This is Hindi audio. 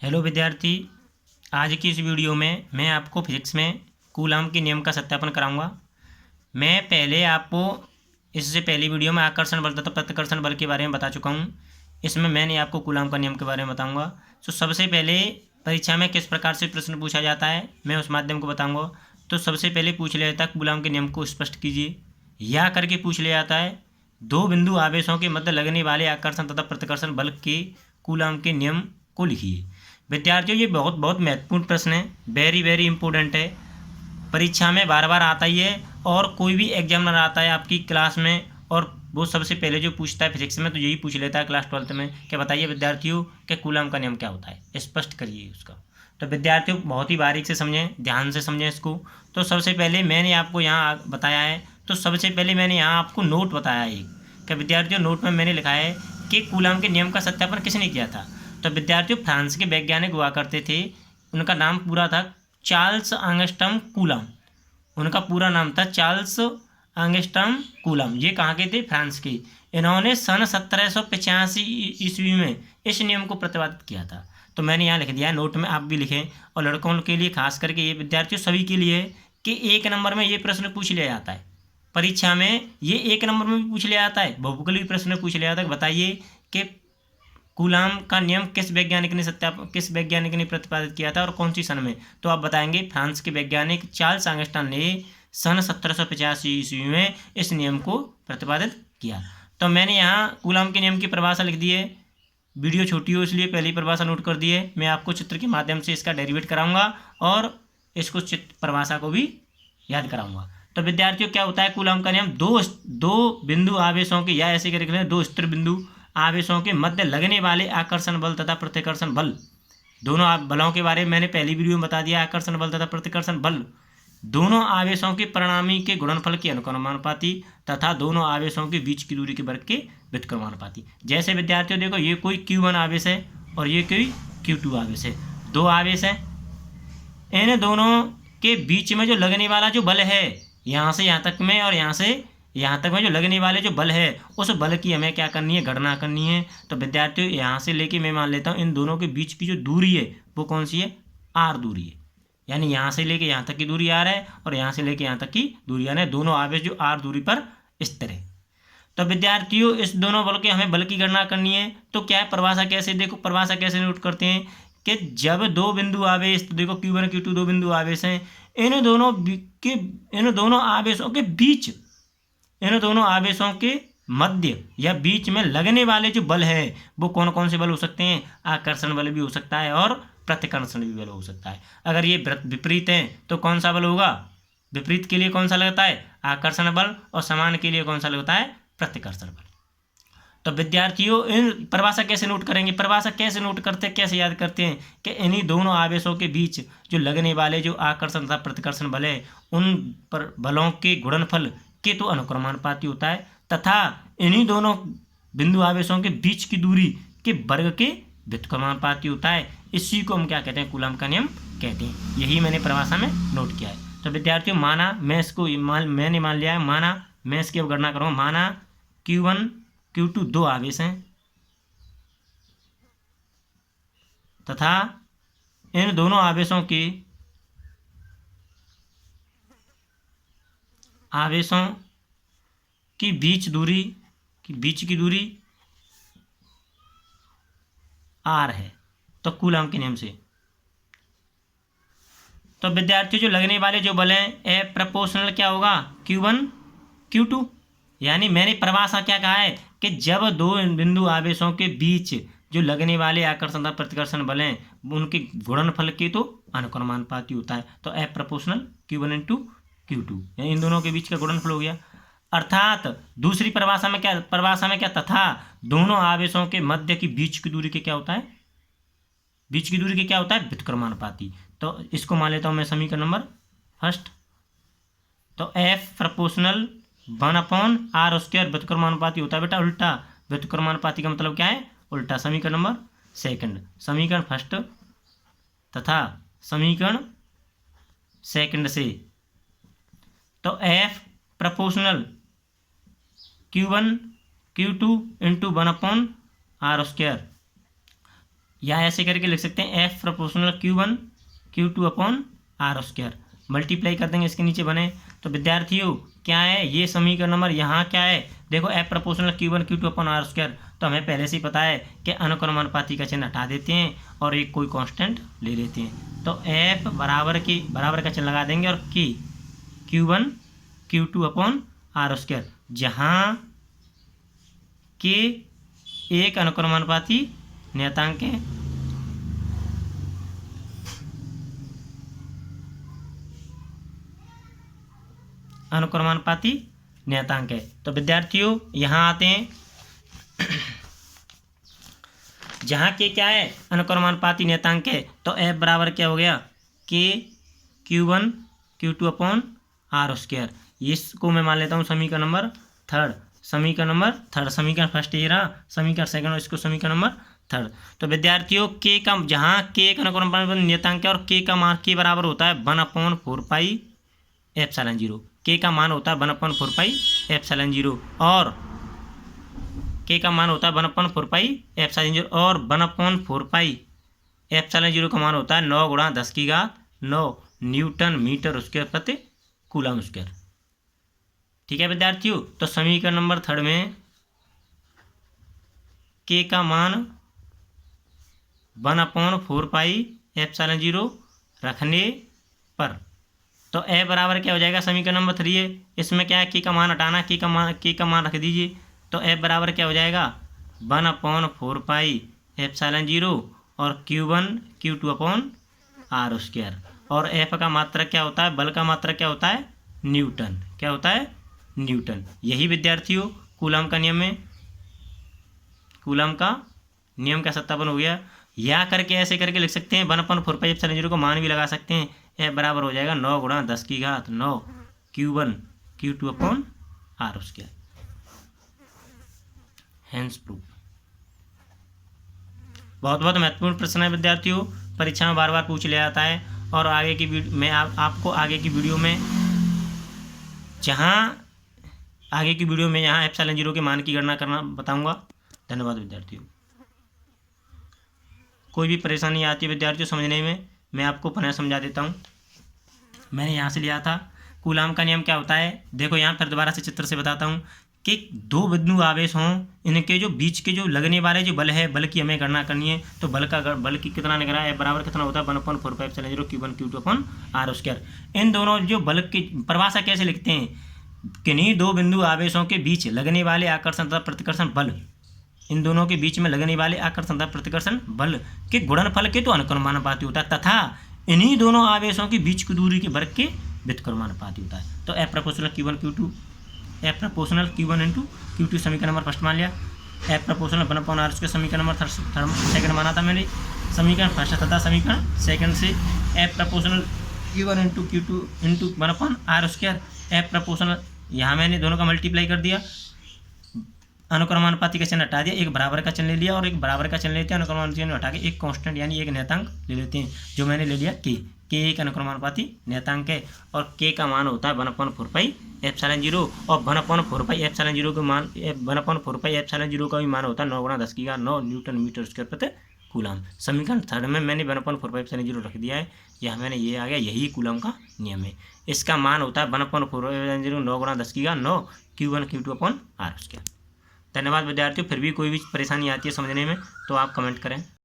हेलो विद्यार्थी। आज की इस वीडियो में मैं आपको फिजिक्स में कूलाम के नियम का सत्यापन कराऊंगा। मैं पहले आपको इससे पहली वीडियो में आकर्षण बल तथा प्रतिकर्षण बल के बारे में बता चुका हूं। इसमें मैंने आपको कूलाम का नियम के बारे में बताऊंगा। तो सबसे पहले परीक्षा में किस प्रकार से प्रश्न पूछा जाता है मैं उस माध्यम को बताऊँगा। तो सबसे पहले पूछ लिया जाता है कूलाम के नियम को स्पष्ट कीजिए, या करके पूछ लिया जाता है दो बिंदु आवेशों के मध्य लगने वाले आकर्षण तथा प्रतिकर्षण बल के कूलाम के नियम को लिखिए। विद्यार्थियों, ये बहुत बहुत महत्वपूर्ण प्रश्न है, वेरी वेरी इंपॉर्टेंट है। परीक्षा में बार बार आता ही है, और कोई भी एग्जामिनर आता है आपकी क्लास में और वो सबसे पहले जो पूछता है फिजिक्स में तो यही पूछ लेता है क्लास 12th में कि बताइए विद्यार्थियों कि कूलाम का नियम क्या होता है, स्पष्ट करिए उसका। तो विद्यार्थियों बहुत ही बारीक से समझें, ध्यान से समझें इसको। तो सबसे पहले मैंने आपको यहाँ बताया है, तो सबसे पहले मैंने यहाँ आपको नोट बताया है कि विद्यार्थियों नोट में मैंने लिखा है कि कूलाम के नियम का सत्यापन किसने किया था। तो विद्यार्थियों फ्रांस के वैज्ञानिक हुआ करते थे, उनका नाम पूरा था चार्ल्स एंगस्ट्रॉम कूलाम। उनका पूरा नाम था चार्ल्स एंगस्ट्रॉम कूलाम। ये कहाँ के थे? फ्रांस के। इन्होंने सन 1785 ईस्वी में इस नियम को प्रतिपादित किया था। तो मैंने यहाँ लिख दिया है, नोट में आप भी लिखें। और लड़कों के लिए खास करके ये विद्यार्थियों सभी के लिए है कि 1 नंबर में ये प्रश्न पूछ लिया जाता है परीक्षा में। ये 1 नंबर में भी पूछ लिया जाता है, बहुविकल्पी प्रश्न पूछ लिया जाता है। बताइए कि कूलाम का नियम किस वैज्ञानिक ने प्रतिपादित किया था और कौन सी सन में? तो आप बताएंगे फ्रांस के वैज्ञानिक चार्ल्स एंगस्ट्रॉम ने सन 1785 ईस्वी में इस नियम को प्रतिपादित किया। तो मैंने यहाँ कूलाम के नियम की परिभाषा लिख दी है। वीडियो छोटी हो इसलिए पहली परिभाषा नोट कर दी है। मैं आपको चित्र के माध्यम से इसका डेरिवेट कराऊंगा और इसको चित्र परिभाषा को भी याद कराऊंगा। तो विद्यार्थियों क्या होता है कूलाम का नियम? दो बिंदु आवेशों के, या ऐसे करके दो स्थिर बिंदु आवेशों के मध्य लगने वाले आकर्षण बल तथा प्रतिकर्षण बल, दोनों बलों के बारे में मैंने पहली वीडियो में बता दिया। आकर्षण बल तथा प्रतिकर्षण बल दोनों आवेशों के परिणामी के गुणनफल के अनुक्रमानुपाती तथा दोनों आवेशों के बीच की दूरी के वर्ग के व्युत्क्रमानुपाती। जैसे विद्यार्थियों देखो, ये कोई Q1 आवेश है और ये कोई Q2 आवेश है, दो आवेश है। इन दोनों के बीच में जो लगने वाला जो बल है, यहाँ से यहाँ तक में और यहाँ से यहाँ तक में जो लगने वाले जो बल है, उस बल की हमें क्या करनी है? गणना करनी है। तो विद्यार्थियों यहाँ से लेके मैं मान लेता हूँ इन दोनों के बीच की जो दूरी है वो कौन सी है? R दूरी है। यानी यहाँ से लेके यहाँ तक की दूरी R है और यहाँ से लेके यहाँ तक की दूरी R है। दोनों आवेश जो R दूरी पर स्थिर है। तो विद्यार्थियों इस दोनों बल के हमें बल की गणना करनी है। तो क्या है परिभाषा? कैसे देखो, परिभाषा कैसे नोट करते हैं कि जब दो बिंदु आवेश, तो देखो Q1 Q2 दो बिंदु आवेश हैं, इन दोनों आवेशों के मध्य या बीच में लगने वाले जो बल है वो कौन कौन से बल हो सकते हैं? आकर्षण बल भी हो सकता है और प्रतिकर्षण भी बल हो सकता है। अगर ये विपरीत है तो कौन सा बल होगा? विपरीत के लिए कौन सा लगता है? आकर्षण बल, और समान के लिए कौन सा लगता है? प्रतिकर्षण बल। तो विद्यार्थियों इन परिभाषा कैसे नोट करेंगे? परिभाषा कैसे नोट करते हैं, कैसे याद करते हैं कि इन्हीं दोनों आवेशों के बीच जो लगने वाले जो आकर्षण तथा प्रतिकर्षण बल है, उन पर बलों के गुणनफल के तो अनुक्रमानुपाती होता है तथा इन्हीं दोनों बिंदु आवेशों के बीच की दूरी के वर्ग के व्युत्क्रमानुपाती होता है। इसी को हम क्या कहते हैं? कूलाम का नियम कहते हैं। यही मैंने परिभाषा में नोट किया है। तो विद्यार्थियों माना, मैंने मान लिया है, माना मैं इसकी अब गणना करूँगा। माना Q1 Q2 दो आवेश हैं तथा इन दोनों आवेशों की बीच की दूरी R है। तो कूलाम के नियम से तो विद्यार्थियों जो लगने वाले जो बल हैं ए प्रोपोर्शनल क्या होगा? Q1 Q2। यानी मैंने परिभाषा क्या कहा है कि जब दो बिंदु आवेशों के बीच जो लगने वाले आकर्षण तथा प्रतिकर्षण बल हैं उनके गुणनफल के तो अनुक्रमानुपाती होता है। तो ए प्रोपोर्शनल Q1 इंटू Q2, यानी इन दोनों के बीच का गुणनफल हो गया। अर्थात दूसरी परिभाषा में क्या? तथा दोनों आवेशों के मध्य की बीच की दूरी के क्या होता है? बीच की दूरी के क्या होता है? व्युत्क्रमानुपाती। तो इसको मान लेता हूं मैं समीकरण नंबर फर्स्ट। तो F प्रोपोर्शनल 1/r² व्युत्क्रमानुपाती होता है बेटा उल्टा। व्युत्क्रमानुपाती का मतलब क्या है? उल्टा। समीकरण नंबर सेकंड, समीकरण फर्स्ट तथा समीकरण सेकंड से तो F proportional Q1 Q2 into 1/r²। या ऐसे करके लिख सकते हैं F proportional Q1 Q2 upon r square, multiply कर देंगे इसके नीचे बने। तो विद्यार्थियों क्या है ये समीकरण नंबर, यहाँ क्या है देखो F proportional Q1 Q2 upon r square, तो हमें पहले से ही पता है कि अनुक्रमानुपाती का चिन्ह हटा देते हैं और एक कोई कांस्टेंट ले लेते हैं। तो F बराबर का चिन्ह लगा देंगे और Q1 Q2 upon r square, जहाँ के एक अनुक्रमानुपाती नियतांक है, अनुक्रमानुपाती नियतांक है। तो विद्यार्थियों यहाँ आते हैं, जहाँ के क्या है अनुक्रमानुपाती नियतांक है, तो F बराबर क्या हो गया के Q1 Q2 upon r square. इसको मैं मान लेता हूँ समीकरण नंबर थर्ड, समीकरण फर्स्ट ये रहा, समीकरण सेकंड और इसको समीकरण नंबर थर्ड। तो विद्यार्थियों के का, जहाँ के एक अनुक्रमानुपाती नियतांक है और के का मान के बराबर होता है 1/4πε0, के का मान होता है 1/4πε0 और के का मान होता है 1/4πε0 और 1/4πε0 का मान होता है 9 × 10⁹ न्यूटन मीटर स्क्वायर प्रति कूलम स्क्वायर। ठीक है विद्यार्थियों, तो समीकरण नंबर थर्ड में के का मान 1/4πε0 रखने पर, तो ए बराबर क्या हो जाएगा, समीकरण नंबर 3 है, इसमें क्या है के का मान हटाना, के का मान रख दीजिए, तो एफ बराबर क्या हो जाएगा 1/4πε0 और Q1 Q2 upon r square. और एफ का मात्रक क्या होता है, बल का मात्रक क्या होता है न्यूटन, क्या होता है न्यूटन। यही विद्यार्थियों कूलम का नियम में, कूलम का नियम का सत्यापन हो गया। या करके ऐसे करके लिख सकते हैं 1/4πε0 को मान भी लगा सकते हैं, एफ बराबर हो जाएगा 9 × 10⁹ Q1 Q2 upon r square. Hence proof. बहुत बहुत महत्वपूर्ण प्रश्न है विद्यार्थियों, परीक्षा में बार बार पूछ लिया जाता है। और आगे की मैं आपको आगे की वीडियो में यहाँ ε0 के मान की गणना करना बताऊंगा। धन्यवाद विद्यार्थियों। कोई भी परेशानी आती है विद्यार्थियों समझने में, मैं आपको पुनः समझा देता हूँ। मैंने यहाँ से लिया था कूलम का नियम क्या होता है, देखो यहाँ फिर दोबारा से चित्र से बताता हूँ कि दो बिंदु आवेश हों, इनके जो बीच के जो लगने वाले जो बल है, बल की हमें गणना करनी है। तो बल की कितना निकला है, बराबर कितना होता है 1/4πε0 Q1 Q2 upon r square. इन दोनों जो बल की परिभाषा कैसे लिखते हैं, किन्हीं दो बिंदु आवेशों के बीच लगने वाले आकर्षण तथा प्रतिकर्षण बल, इन दोनों के बीच में लगने वाले आकर्षण तथा प्रतिकर्षण बल के गुणनफल के तो अनुक्रमानुपाती होता है, तथा इन्हीं दोनों आवेशों के बीच की दूरी के वर्ग के व्युत्क्रमानुपाती होता है। तो F proportional Q1 into Q2 समीकरण नंबर फर्स्ट मान लिया, F प्रोपोर्शनल 1/r स्क्वायर समीकरण नंबर सेकंड माना था मैंने, समीकरण फर्स्ट तथा समीकरण सेकंड से F proportional Q1 into Q2 into 1/r square, F proportional यहाँ मैंने दोनों का मल्टीप्लाई कर दिया, अनुक्रमानुपाती का चिन्ह हटा दिया, एक बराबर का चिन्ह ले लिया और एक बराबर का चिन्ह लेते हैं, अनुक्रमानुपाती चिन्ह हटा के एक कांस्टेंट यानी एक नियतांक ले लेते हैं, जो मैंने ले लिया के एक अनुक्रमानुपाती नियतांक है और के का मान होता है 1/4πε0 और 1/4πε0 का मान 1/4πε0 का भी मान होता है 9 × 10⁹ न्यूटन मीटर स्क्वायर प्रति कूलम। समीकरण थर्ड में मैंने 1/4πε0 रख दिया है, यह मैंने ये आ गया, यही कूलम का नियम है। इसका मान होता है 1/4πε0 9 × 10⁹ Q1 Q2 upon r square. धन्यवाद विद्यार्थियों, फिर भी कोई भी परेशानी आती है समझने में तो आप कमेंट करें।